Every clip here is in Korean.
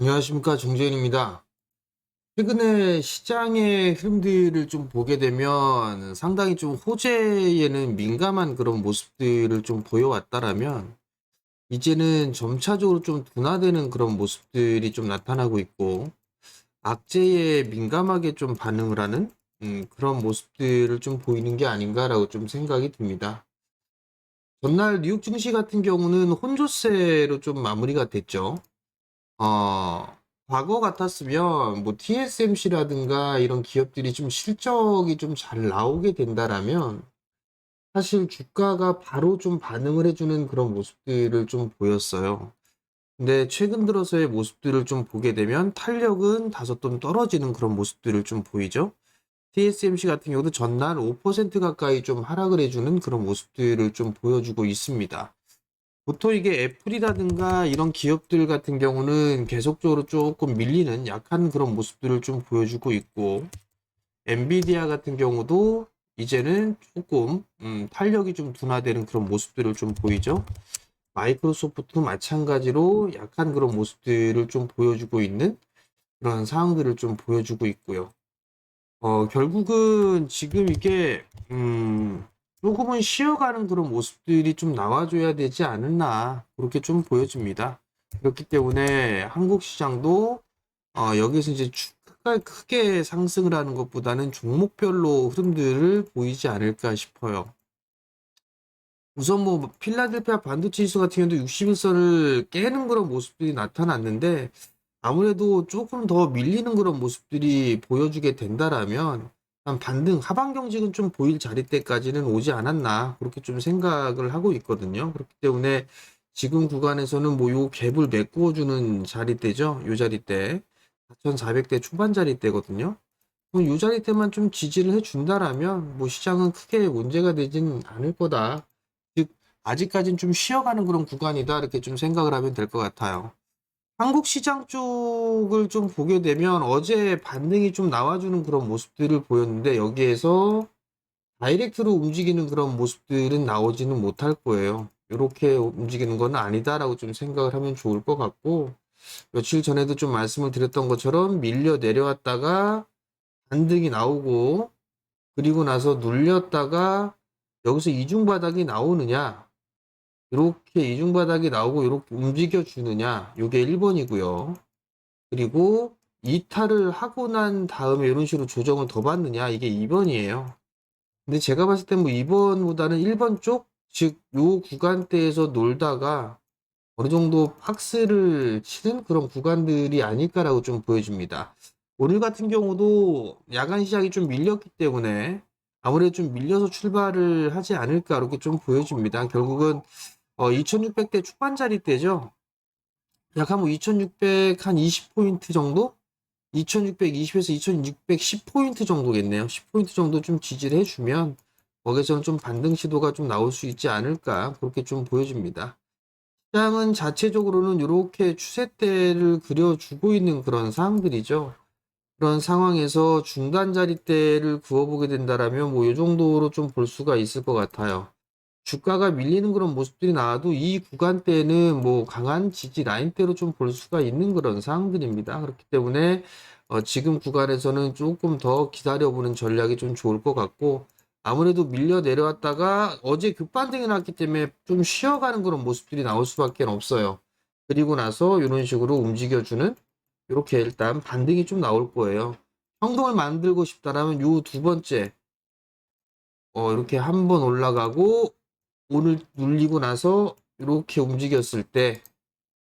안녕하십니까, 정재윤입니다. 최근에 시장의 흐름들을 좀 보게 되면 상당히 좀 호재에는 민감한 그런 모습들을 좀 보여왔다라면 이제는 점차적으로 좀 둔화되는 그런 모습들이 좀 나타나고 있고 악재에 민감하게 좀 반응을 하는 그런 모습들을 좀 보이는 게 아닌가라고 좀 생각이 듭니다. 전날 뉴욕 증시 같은 경우는 혼조세로 좀 마무리가 됐죠. 어, 과거 같았으면 뭐 TSMC라든가 이런 기업들이 좀 실적이 좀 잘 나오게 된다라면 사실 주가가 바로 좀 반응을 해주는 그런 모습들을 좀 보였어요. 근데 최근 들어서의 모습들을 좀 보게 되면 탄력은 다소 좀 떨어지는 그런 모습들을 좀 보이죠. TSMC 같은 경우도 전날 5% 가까이 좀 하락을 해주는 그런 모습들을 좀 보여주고 있습니다. 보통 이게 애플이라든가 이런 기업들 같은 경우는 계속적으로 조금 밀리는 약한 그런 모습들을 좀 보여주고 있고, 엔비디아 같은 경우도 이제는 조금 탄력이 좀 둔화되는 그런 모습들을 좀 보이죠. 마이크로소프트도 마찬가지로 약한 그런 모습들을 좀 보여주고 있는 그런 상황들을 좀 보여주고 있고요. 결국은 지금 이게 조금은 쉬어가는 그런 모습들이 좀 나와줘야 되지 않았나 그렇게 좀 보여집니다. 그렇기 때문에 한국 시장도 여기서 이제 크게 상승을 하는 것보다는 종목별로 흐름들을 보이지 않을까 싶어요. 우선 뭐 필라델피아 반도체 지수 같은 경우도 61선을 깨는 그런 모습들이 나타났는데 아무래도 조금 더 밀리는 그런 모습들이 보여주게 된다라면 한 반등 하방 경직은 좀 보일 자리대까지는 오지 않았나 그렇게 좀 생각을 하고 있거든요. 그렇기 때문에 지금 구간에서는 뭐 요 갭을 메꾸어주는 자리대죠. 요 자리대 4,400대 초반 자리대거든요. 요 자리대만 좀 지지를 해준다라면 뭐 시장은 크게 문제가 되진 않을 거다. 즉 아직까지는 좀 쉬어가는 그런 구간이다 이렇게 좀 생각을 하면 될 것 같아요. 한국 시장 쪽을 좀 보게 되면 어제 반등이 좀 나와주는 그런 모습들을 보였는데 여기에서 다이렉트로 움직이는 그런 모습들은 나오지는 못할 거예요. 이렇게 움직이는 건 아니다라고 좀 생각을 하면 좋을 것 같고 며칠 전에도 좀 말씀을 드렸던 것처럼 밀려 내려왔다가 반등이 나오고 그리고 나서 눌렸다가 여기서 이중바닥이 나오느냐 이렇게 이중바닥이 나오고 이렇게 움직여 주느냐 요게 1번이고요. 그리고 이탈을 하고 난 다음에 이런 식으로 조정을 더 받느냐 이게 2번이에요. 근데 제가 봤을 땐 뭐 2번보다는 1번 쪽, 즉 요 구간대에서 놀다가 어느 정도 박스를 치는 그런 구간들이 아닐까라고 좀 보여집니다. 오늘 같은 경우도 야간 시장이 좀 밀렸기 때문에 아무래도 좀 밀려서 출발을 하지 않을까 이렇게 좀 보여집니다. 결국은 2600대 초반짜리대죠. 약 한 뭐 2600, 한 20포인트 정도? 2620에서 2610포인트 정도겠네요. 10포인트 정도 좀 지지를 해주면 거기서는 좀 반등 시도가 좀 나올 수 있지 않을까 그렇게 좀 보여집니다. 시장은 자체적으로는 이렇게 추세대를 그려주고 있는 그런 상황들이죠. 그런 상황에서 중간 자리대를 그어보게 된다라면 뭐 이 정도로 좀 볼 수가 있을 것 같아요. 주가가 밀리는 그런 모습들이 나와도 이 구간대는 뭐 강한 지지 라인대로 좀 볼 수가 있는 그런 상황들입니다. 그렇기 때문에 지금 구간에서는 조금 더 기다려보는 전략이 좀 좋을 것 같고 아무래도 밀려 내려왔다가 어제 급반등이 났기 때문에 좀 쉬어가는 그런 모습들이 나올 수밖에 없어요. 그리고 나서 이런 식으로 움직여주는 이렇게 일단 반등이 좀 나올 거예요. 형동을 만들고 싶다라면 요 두 번째 이렇게 한번 올라가고 오늘 눌리고 나서 이렇게 움직였을 때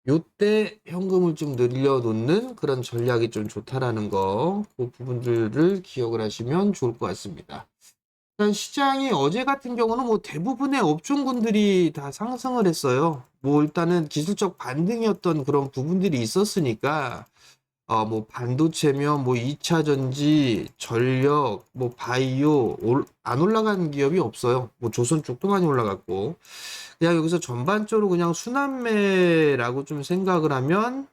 요때 현금을 좀 늘려놓는 그런 전략이 좀 좋다라는 거, 그 부분들을 기억을 하시면 좋을 것 같습니다. 일단 시장이 어제 같은 경우는 뭐 대부분의 업종군들이 다 상승을 했어요. 뭐 일단은 기술적 반등이었던 그런 부분들이 있었으니까 뭐 반도체면 뭐 2차 전지, 전력, 뭐 바이오 안 올라간 기업이 없어요. 뭐 조선 쪽도 많이 올라갔고 그냥 여기서 전반적으로 그냥 순환매라고 좀 생각을 하면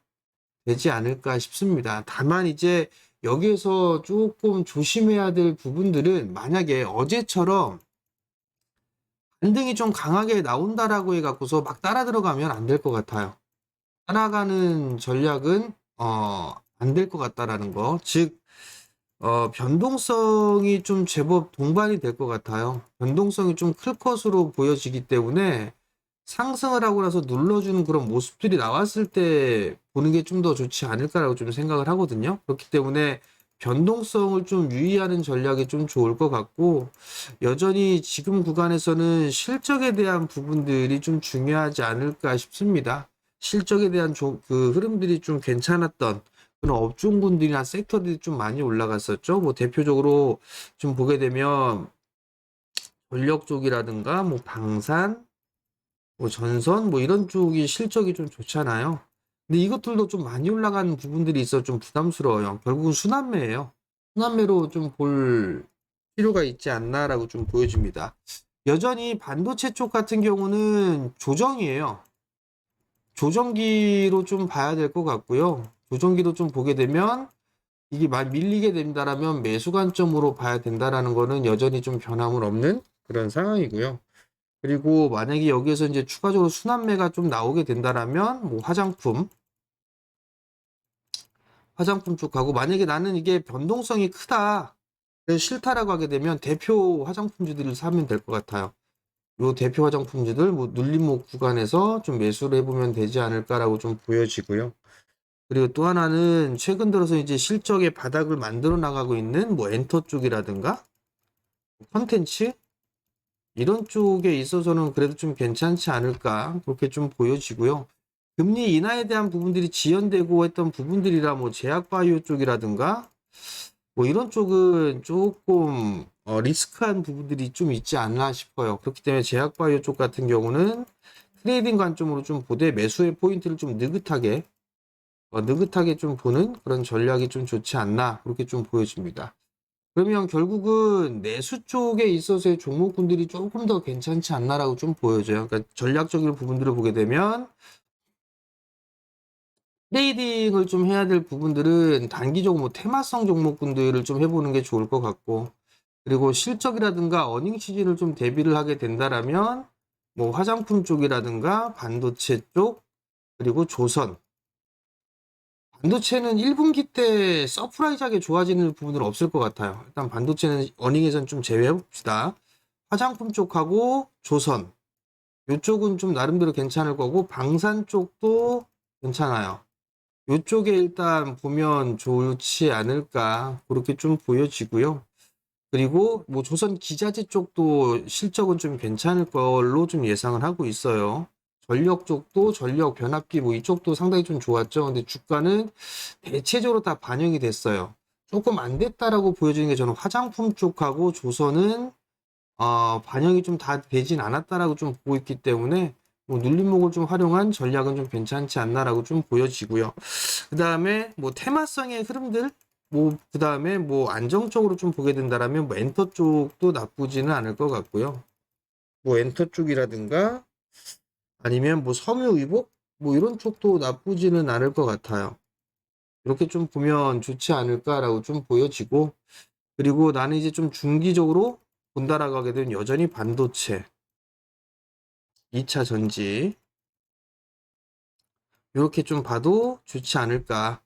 되지 않을까 싶습니다. 다만 이제 여기에서 조금 조심해야 될 부분들은 만약에 어제처럼 반등이 좀 강하게 나온다라고 해갖고서 막 따라 들어가면 안 될 것 같아요. 따라가는 전략은 안 될 것 같다라는 거. 즉, 변동성이 좀 제법 동반이 될 것 같아요. 변동성이 좀 클 것으로 보여지기 때문에 상승을 하고 나서 눌러주는 그런 모습들이 나왔을 때 보는 게 좀 더 좋지 않을까라고 좀 생각을 하거든요. 그렇기 때문에 변동성을 좀 유의하는 전략이 좀 좋을 것 같고, 여전히 지금 구간에서는 실적에 대한 부분들이 좀 중요하지 않을까 싶습니다. 실적에 대한 그 흐름들이 좀 괜찮았던 그런 업종군들이나 섹터들이 좀 많이 올라갔었죠. 뭐 대표적으로 좀 보게 되면 전력 쪽이라든가 뭐 방산, 뭐 전선 뭐 이런 쪽이 실적이 좀 좋잖아요. 근데 이것들도 좀 많이 올라가는 부분들이 있어 좀 부담스러워요. 결국은 순환매예요. 순환매로 좀 볼 필요가 있지 않나라고 좀 보여집니다. 여전히 반도체 쪽 같은 경우는 조정이에요. 조정기로 좀 봐야 될 것 같고요. 조정기로 좀 보게 되면 이게 밀리게 된다라면 매수 관점으로 봐야 된다라는 거는 여전히 좀 변함은 없는 그런 상황이고요. 그리고 만약에 여기에서 이제 추가적으로 순환매가 좀 나오게 된다라면 뭐 화장품 쪽하고, 만약에 나는 이게 변동성이 크다, 그래서 싫다라고 하게 되면 대표 화장품주들을 사면 될 것 같아요. 요 대표 화장품주들 뭐 눌림목 구간에서 좀 매수를 해보면 되지 않을까라고 좀 보여지고요. 그리고 또 하나는 최근 들어서 이제 실적의 바닥을 만들어 나가고 있는 뭐 엔터 쪽이라든가 컨텐츠 이런 쪽에 있어서는 그래도 좀 괜찮지 않을까 그렇게 좀 보여지고요. 금리 인하에 대한 부분들이 지연되고 했던 부분들이라 뭐 제약바이오 쪽이라든가 뭐 이런 쪽은 조금 리스크한 부분들이 좀 있지 않나 싶어요. 그렇기 때문에 제약바이오 쪽 같은 경우는 트레이딩 관점으로 좀 보되 매수의 포인트를 좀 느긋하게 좀 보는 그런 전략이 좀 좋지 않나 그렇게 좀 보여집니다. 그러면 결국은 내수 쪽에 있어서의 종목군들이 조금 더 괜찮지 않나라고 좀 보여져요. 그러니까 전략적인 부분들을 보게 되면 트레이딩을 좀 해야 될 부분들은 단기적으로 뭐 테마성 종목군들을 좀 해보는 게 좋을 것 같고, 그리고 실적이라든가 어닝 시즌을 좀 대비를 하게 된다라면 뭐 화장품 쪽이라든가 반도체 쪽, 그리고 조선. 반도체는 1분기 때 서프라이즈하게 좋아지는 부분은 없을 것 같아요. 일단 반도체는 어닝에선 좀 제외해 봅시다. 화장품 쪽하고 조선 이쪽은 좀 나름대로 괜찮을 거고, 방산 쪽도 괜찮아요. 이쪽에 일단 보면 좋지 않을까 그렇게 좀 보여지고요. 그리고 뭐 조선 기자재 쪽도 실적은 좀 괜찮을 걸로 좀 예상을 하고 있어요. 전력 쪽도 전력 변압기 뭐 이쪽도 상당히 좀 좋았죠. 근데 주가는 대체적으로 다 반영이 됐어요. 조금 안 됐다라고 보여지는 게 저는 화장품 쪽하고 조선은 반영이 좀 다 되진 않았다라고 좀 보고 있기 때문에 뭐 눌림목을 좀 활용한 전략은 좀 괜찮지 않나라고 좀 보여지고요. 그 다음에 뭐 테마성의 흐름들, 뭐 그 다음에 뭐 안정적으로 좀 보게 된다라면 뭐 엔터 쪽도 나쁘지는 않을 것 같고요. 뭐 엔터 쪽이라든가 아니면 뭐 섬유의복 뭐 이런 쪽도 나쁘지는 않을 것 같아요. 이렇게 좀 보면 좋지 않을까라고 좀 보여지고, 그리고 나는 이제 좀 중기적으로 본다라고 하게 되면 여전히 반도체, 2차 전지 이렇게 좀 봐도 좋지 않을까.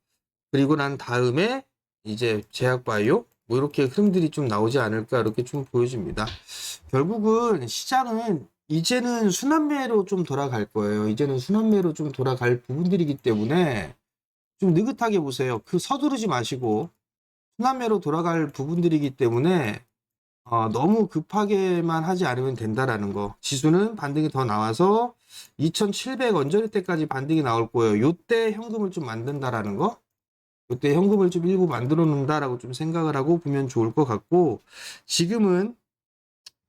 그리고 난 다음에 이제 제약바이오 뭐 이렇게 흐름들이 좀 나오지 않을까 이렇게 좀 보여집니다. 결국은 시장은 이제는 순환매로 좀 돌아갈 거예요. 이제는 순환매로 좀 돌아갈 부분들이기 때문에 좀 느긋하게 보세요. 서두르지 마시고 순환매로 돌아갈 부분들이기 때문에 너무 급하게만 하지 않으면 된다라는 거. 지수는 반등이 더 나와서 2700 언저리 때까지 반등이 나올 거예요. 요때 현금을 좀 만든다라는 거. 요때 현금을 좀 일부 만들어 놓는다라고 좀 생각을 하고 보면 좋을 것 같고, 지금은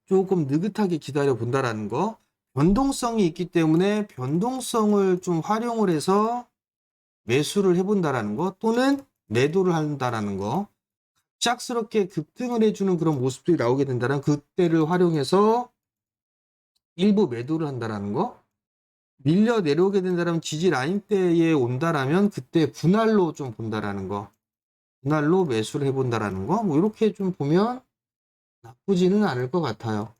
조금 느긋하게 기다려 본다라는 거. 변동성이 있기 때문에 변동성을 좀 활용을 해서 매수를 해본다라는 거, 또는 매도를 한다라는 거. 갑작스럽게 급등을 해주는 그런 모습들이 나오게 된다면 그때를 활용해서 일부 매도를 한다라는 거. 밀려 내려오게 된다면 지지 라인대에 온다라면 그때 분할로 좀 본다라는 거. 분할로 매수를 해본다라는 거. 뭐 이렇게 좀 보면 나쁘지는 않을 것 같아요.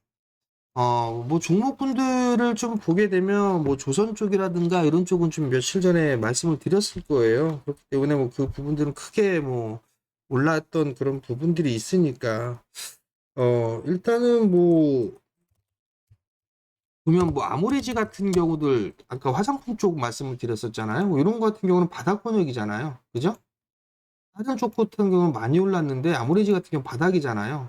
뭐 종목군들을 좀 보게 되면 뭐 조선 쪽이라든가 이런 쪽은 좀 며칠 전에 말씀을 드렸을 거예요. 그렇기 때문에 뭐 그 부분들은 크게 뭐 올랐던 그런 부분들이 있으니까 일단은 뭐 보면 뭐 아모레지 같은 경우들 아까 화장품 쪽 말씀을 드렸었잖아요. 뭐 이런 거 같은 경우는 바닥권역이잖아요. 그죠? 화장 쪽 같은 경우는 많이 올랐는데 아모레지 같은 경우는 바닥이잖아요.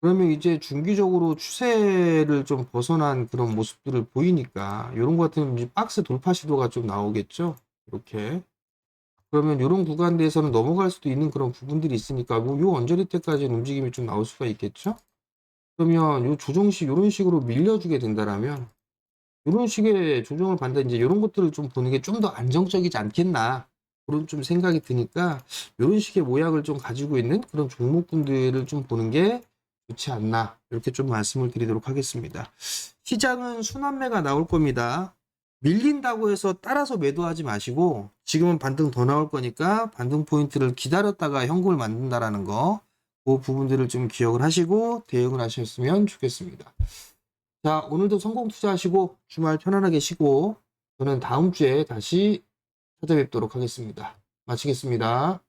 그러면 이제 중기적으로 추세를 좀 벗어난 그런 모습들을 보이니까 이런 것 같은 이제 박스 돌파 시도가 좀 나오겠죠. 이렇게. 그러면 이런 구간대에서는 넘어갈 수도 있는 그런 부분들이 있으니까 뭐 요 언저리 때까지는 움직임이 좀 나올 수가 있겠죠. 그러면 요 조정시 이런 식으로 밀려주게 된다라면 이런 식의 조정을 받는다 이제 이런 것들을 좀 보는 게 좀 더 안정적이지 않겠나 그런 좀 생각이 드니까 이런 식의 모양을 좀 가지고 있는 그런 종목군들을 좀 보는 게 좋지 않나 이렇게 좀 말씀을 드리도록 하겠습니다. 시장은 순환매가 나올 겁니다. 밀린다고 해서 따라서 매도하지 마시고 지금은 반등 더 나올 거니까 반등 포인트를 기다렸다가 현금을 만든다라는 거 그 부분들을 좀 기억을 하시고 대응을 하셨으면 좋겠습니다. 자, 오늘도 성공 투자하시고 주말 편안하게 쉬고 저는 다음 주에 다시 찾아뵙도록 하겠습니다. 마치겠습니다.